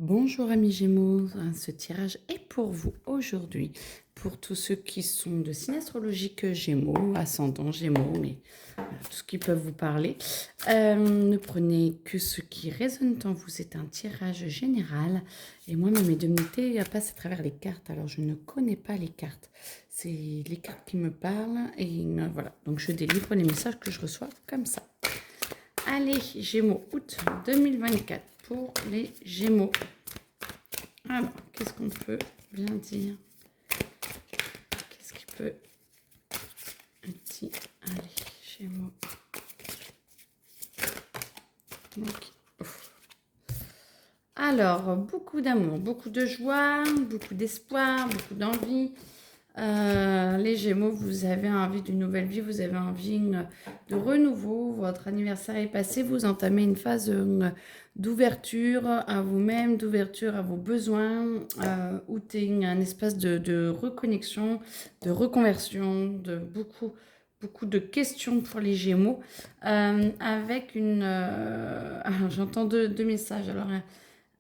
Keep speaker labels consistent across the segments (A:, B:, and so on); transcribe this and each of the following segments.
A: Bonjour amis Gémeaux, ce tirage est pour vous aujourd'hui, pour tous ceux qui sont de signe astrologique Gémeaux, ascendant Gémeaux, mais voilà, tout ce qui peut vous parler. Ne prenez que ce qui résonne en vous, c'est un tirage général. Et moi, ma médiumnité passe à travers les cartes, alors je ne connais pas les cartes. C'est les cartes qui me parlent et voilà, donc je délivre les messages que je reçois comme ça. Allez, Gémeaux, août 2024 pour les Gémeaux. Alors, qu'est-ce qu'on peut bien dire? Qu'est-ce qui peut... Un petit... Allez, Gémeaux. Okay. Alors, beaucoup d'amour, beaucoup de joie, beaucoup d'espoir, beaucoup d'envie. Les Gémeaux, vous avez envie d'une nouvelle vie, vous avez envie de renouveau. Votre anniversaire est passé, vous entamez une phase d'ouverture à vous-même, d'ouverture à vos besoins, où tu es un espace de reconnexion, de reconversion, de beaucoup de questions pour les Gémeaux, avec une... j'entends deux messages. Alors,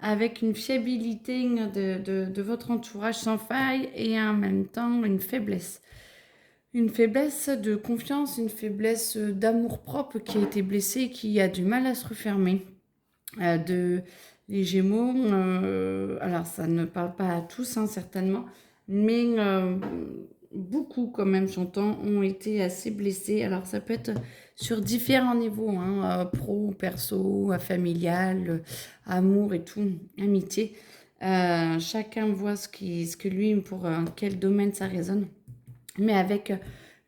A: avec une fiabilité de votre entourage sans faille et en même temps une faiblesse. Une faiblesse de confiance, une faiblesse d'amour-propre qui a été blessée, qui a du mal à se refermer. Les Gémeaux, alors ça ne parle pas à tous certainement, mais beaucoup quand même, j'entends, ont été assez blessés. Alors ça peut être sur différents niveaux, pro, perso, familial, amour et tout, amitié. Chacun voit ce que lui, pour quel domaine ça résonne, mais avec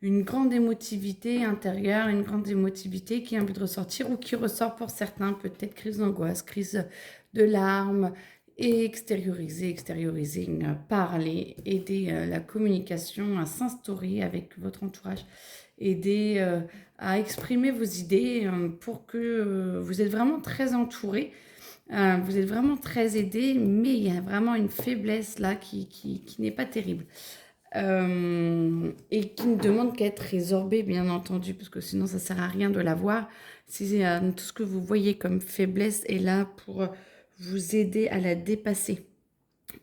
A: une grande émotivité intérieure, une grande émotivité qui a envie de ressortir ou qui ressort pour certains, peut-être crise d'angoisse, crise de larmes, et extérioriser, parler, aider la communication à s'instaurer avec votre entourage, aider à exprimer vos idées pour que vous êtes vraiment très entouré. Vous êtes vraiment très aidé, mais il y a vraiment une faiblesse là qui n'est pas terrible. Et qui ne demande qu'à être résorbée, bien entendu, parce que sinon ça sert à rien de la voir. Si tout ce que vous voyez comme faiblesse est là pour vous aider à la dépasser.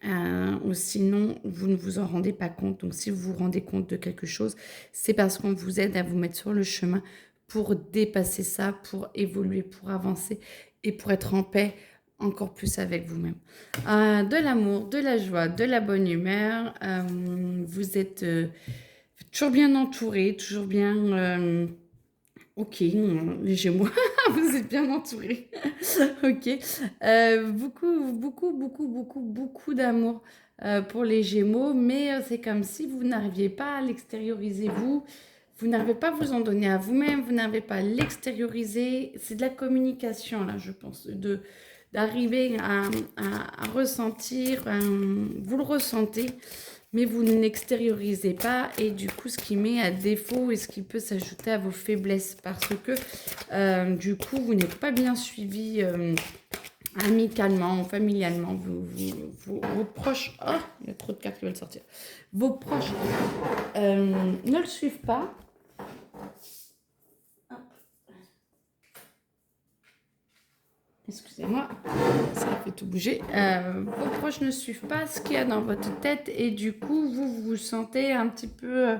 A: Ou sinon, vous ne vous en rendez pas compte. Donc, si vous vous rendez compte de quelque chose, c'est parce qu'on vous aide à vous mettre sur le chemin pour dépasser ça, pour évoluer, pour avancer et pour être en paix encore plus avec vous-même. De l'amour, de la joie, de la bonne humeur. Vous êtes toujours bien entouré, toujours bien... ok, les Gémeaux, vous êtes bien entourés. Ok. Beaucoup d'amour pour les Gémeaux, mais c'est comme si vous n'arriviez pas à l'extérioriser vous. Vous n'arrivez pas à vous en donner à vous-même, vous n'arrivez pas à l'extérioriser. C'est de la communication, là, je pense, d'arriver à ressentir, vous le ressentez, mais vous n'extériorisez pas, et du coup ce qui met à défaut et ce qui peut s'ajouter à vos faiblesses, parce que du coup vous n'êtes pas bien suivi amicalement ou familialement. Vos proches, oh, il y a trop de cartes qui veulent sortir, vos proches ne le suivent pas. Excusez-moi, ça fait tout bouger. Vos proches ne suivent pas ce qu'il y a dans votre tête, et du coup, vous vous sentez un petit peu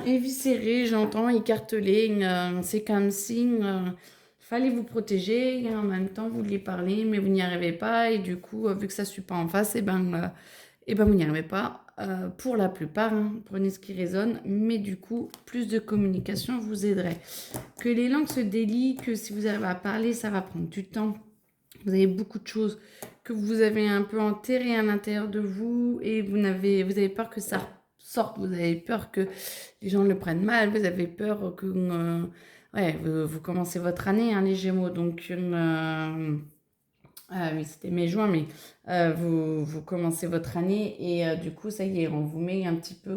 A: éviscéré, j'entends, écartelé. C'est comme si fallait vous protéger, et en même temps, vous vouliez parler, mais vous n'y arrivez pas. Et du coup, vu que ça ne suit pas en face, et ben vous n'y arrivez pas. Pour la plupart, prenez ce qui résonne, mais du coup, plus de communication vous aiderait. Que les langues se délient, que si vous arrivez à parler, ça va prendre du temps. Vous avez beaucoup de choses que vous avez un peu enterrées à l'intérieur de vous, et vous avez peur que ça sorte, vous avez peur que les gens le prennent mal, vous avez peur que... ouais, vous commencez votre année, les Gémeaux, donc... oui, c'était mai-juin, mais vous commencez votre année, et du coup, ça y est, on vous met un petit peu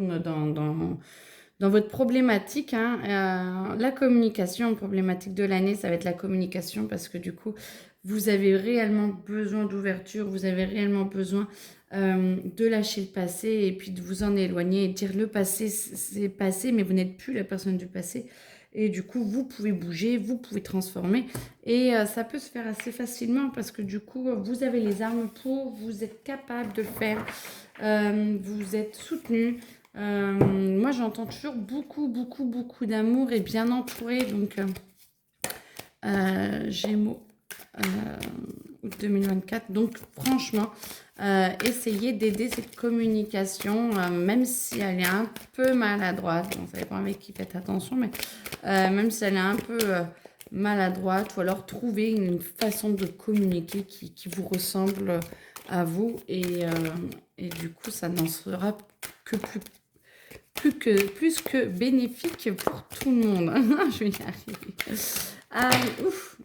A: dans votre problématique. La communication, problématique de l'année, ça va être la communication, parce que du coup, vous avez réellement besoin d'ouverture, vous avez réellement besoin de lâcher le passé, et puis de vous en éloigner et de dire le passé, c'est passé, mais vous n'êtes plus la personne du passé. Et du coup, vous pouvez bouger, vous pouvez transformer. Et ça peut se faire assez facilement parce que du coup, vous avez les armes pour, vous êtes capable de le faire, vous êtes soutenu. Moi, j'entends toujours beaucoup, beaucoup, beaucoup d'amour et bien entouré. Donc, Gémeaux 2024. Donc, franchement, essayez d'aider cette communication, même si elle est un peu maladroite. Bon, ça dépend avec qui faites attention, mais même si elle est un peu maladroite, ou alors trouver une façon de communiquer qui vous ressemble à vous. Et du coup, ça n'en sera que plus que bénéfique pour tout le monde. Je vais y arriver. Ah, ouf.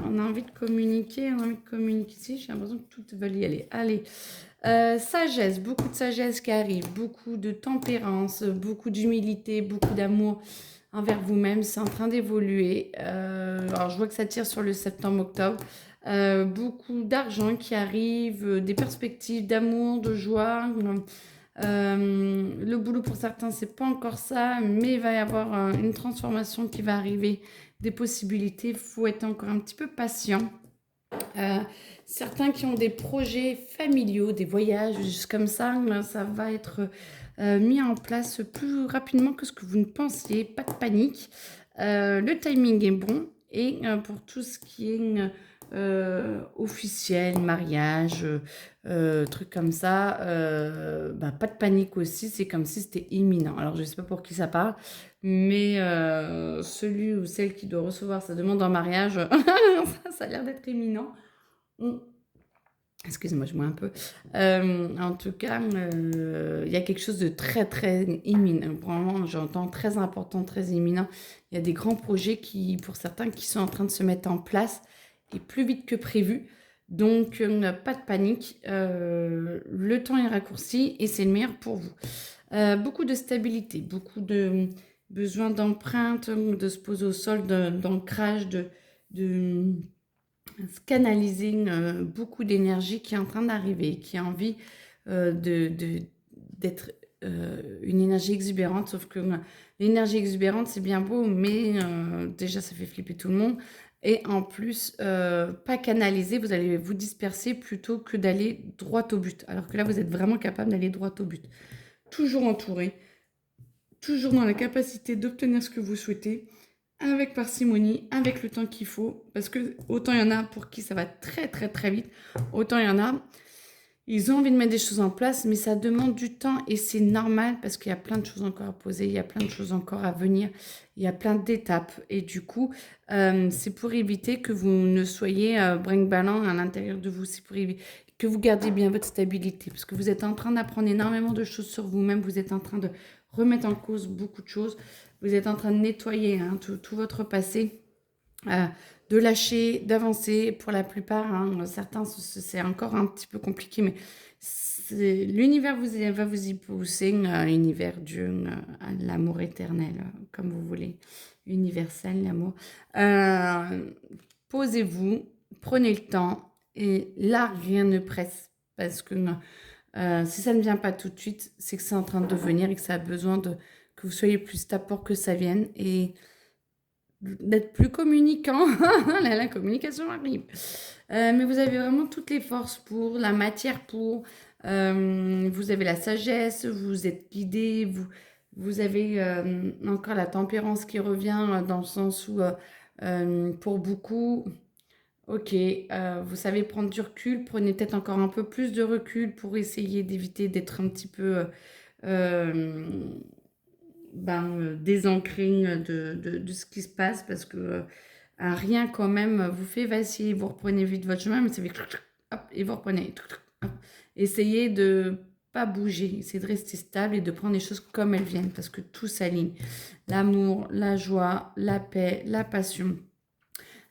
A: On a envie de communiquer, Si, j'ai l'impression que toutes veulent y aller. Allez. Sagesse, beaucoup de sagesse qui arrive, beaucoup de tempérance, beaucoup d'humilité, beaucoup d'amour envers vous-même. C'est en train d'évoluer. Alors, je vois que ça tire sur le septembre-octobre. Beaucoup d'argent qui arrive, des perspectives d'amour, de joie. Le boulot pour certains, c'est pas encore ça, mais il va y avoir une transformation qui va arriver, des possibilités. Il faut être encore un petit peu patient. Certains qui ont des projets familiaux, des voyages, juste comme ça va être mis en place plus rapidement que ce que vous ne pensiez. Pas de panique. Le timing est bon. Et pour tout ce qui est officiel, mariage, trucs comme ça, pas de panique aussi. C'est comme si c'était imminent. Alors, je ne sais pas pour qui ça parle, mais celui ou celle qui doit recevoir sa demande en mariage, ça a l'air d'être imminent. Excusez-moi, je bois un peu. En tout cas, il y a quelque chose de très, très imminent. Vraiment, j'entends très important, très imminent. Il y a des grands projets pour certains, qui sont en train de se mettre en place et plus vite que prévu. Donc, pas de panique. Le temps est raccourci et c'est le meilleur pour vous. Beaucoup de stabilité, beaucoup de besoin d'empreinte, de se poser au sol, d'ancrage, de canaliser beaucoup d'énergie qui est en train d'arriver, qui a envie d'être une énergie exubérante, sauf que l'énergie exubérante, c'est bien beau, mais déjà, ça fait flipper tout le monde. Et en plus, pas canaliser, vous allez vous disperser plutôt que d'aller droit au but. Alors que là, vous êtes vraiment capable d'aller droit au but. Toujours entouré, toujours dans la capacité d'obtenir ce que vous souhaitez, avec parcimonie, avec le temps qu'il faut, parce que autant il y en a pour qui ça va très très très vite, autant il y en a, ils ont envie de mettre des choses en place, mais ça demande du temps et c'est normal parce qu'il y a plein de choses encore à poser, il y a plein de choses encore à venir, il y a plein d'étapes et du coup, c'est pour éviter que vous ne soyez brinque-ballant à l'intérieur de vous, c'est pour éviter que vous gardiez bien votre stabilité, parce que vous êtes en train d'apprendre énormément de choses sur vous-même, vous êtes en train de remettre en cause beaucoup de choses, vous êtes en train de nettoyer tout votre passé, de lâcher, d'avancer pour la plupart. Certains, c'est encore un petit peu compliqué, mais l'univers va vous y pousser, univers, Dieu, l'amour éternel, comme vous voulez, universel, l'amour. Posez-vous, prenez le temps, et là, rien ne presse, parce que si ça ne vient pas tout de suite, c'est que c'est en train de venir et que ça a besoin que vous soyez plus stable pour que ça vienne et d'être plus communicant. La communication arrive. Mais vous avez vraiment toutes les forces pour, la matière pour, vous avez la sagesse, vous êtes guidé, vous avez encore la tempérance qui revient dans le sens où, pour beaucoup, ok, vous savez prendre du recul, prenez peut-être encore un peu plus de recul pour essayer d'éviter d'être un petit peu désancré de ce qui se passe parce que rien quand même vous fait vaciller, vous reprenez vite votre chemin, mais ça fait hop, et vous reprenez. Hop. Essayez de pas bouger, essayez de rester stable et de prendre les choses comme elles viennent parce que tout s'aligne. L'amour, la joie, la paix, la passion,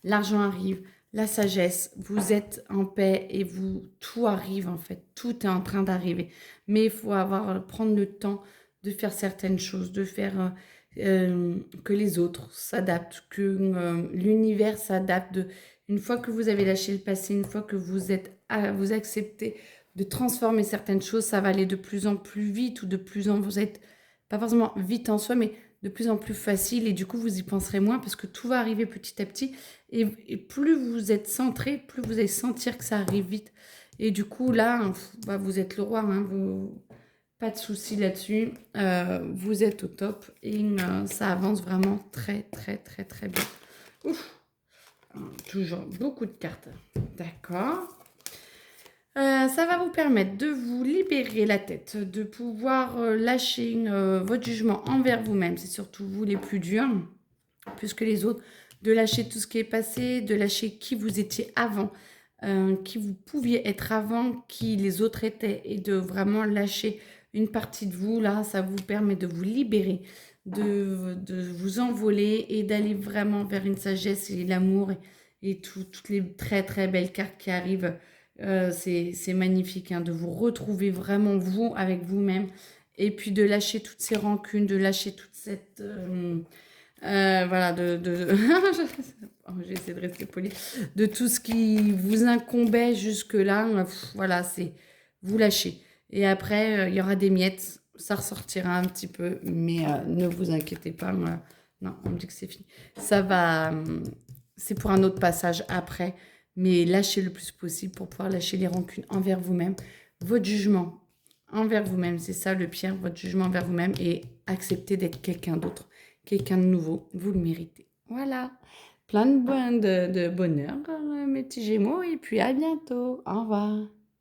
A: l'argent arrive. La sagesse, vous êtes en paix et tout arrive en fait, tout est en train d'arriver. Mais il faut prendre le temps de faire certaines choses, de faire que les autres s'adaptent, que l'univers s'adapte. Une fois que vous avez lâché le passé, une fois que vous acceptez de transformer certaines choses, ça va aller de plus en plus vite ou vous êtes pas forcément vite en soi, mais de plus en plus facile et du coup, vous y penserez moins parce que tout va arriver petit à petit. Et plus vous êtes centré, plus vous allez sentir que ça arrive vite. Et du coup, là, bah, vous êtes le roi, hein, pas de souci là-dessus. Vous êtes au top et ça avance vraiment très, très, très, très bien. Ouf, toujours beaucoup de cartes. D'accord. Ça va vous permettre de vous libérer la tête, de pouvoir lâcher votre jugement envers vous-même. C'est surtout vous les plus durs, plus que les autres. De lâcher tout ce qui est passé, de lâcher qui vous étiez avant, qui vous pouviez être avant, qui les autres étaient, et de vraiment lâcher une partie de vous. Là, ça vous permet de vous libérer, de vous envoler et d'aller vraiment vers une sagesse et l'amour et toutes les très très belles cartes qui arrivent. C'est magnifique hein, de vous retrouver vraiment vous avec vous-même et puis de lâcher toutes ces rancunes, de lâcher toute cette... voilà, oh, j'ai essayé de rester poli. De tout ce qui vous incombait jusque-là, voilà, c'est vous lâchez. Et après, il y aura des miettes, ça ressortira un petit peu, mais ne vous inquiétez pas. Non, on me dit que c'est fini. Ça va, c'est pour un autre passage après, mais lâchez le plus possible pour pouvoir lâcher les rancunes envers vous-même, votre jugement envers vous-même, c'est ça le pire, votre jugement envers vous-même et accepter d'être quelqu'un d'autre, quelqu'un de nouveau, vous le méritez. Voilà, plein de bonheur, mes petits Gémeaux, et puis à bientôt. Au revoir.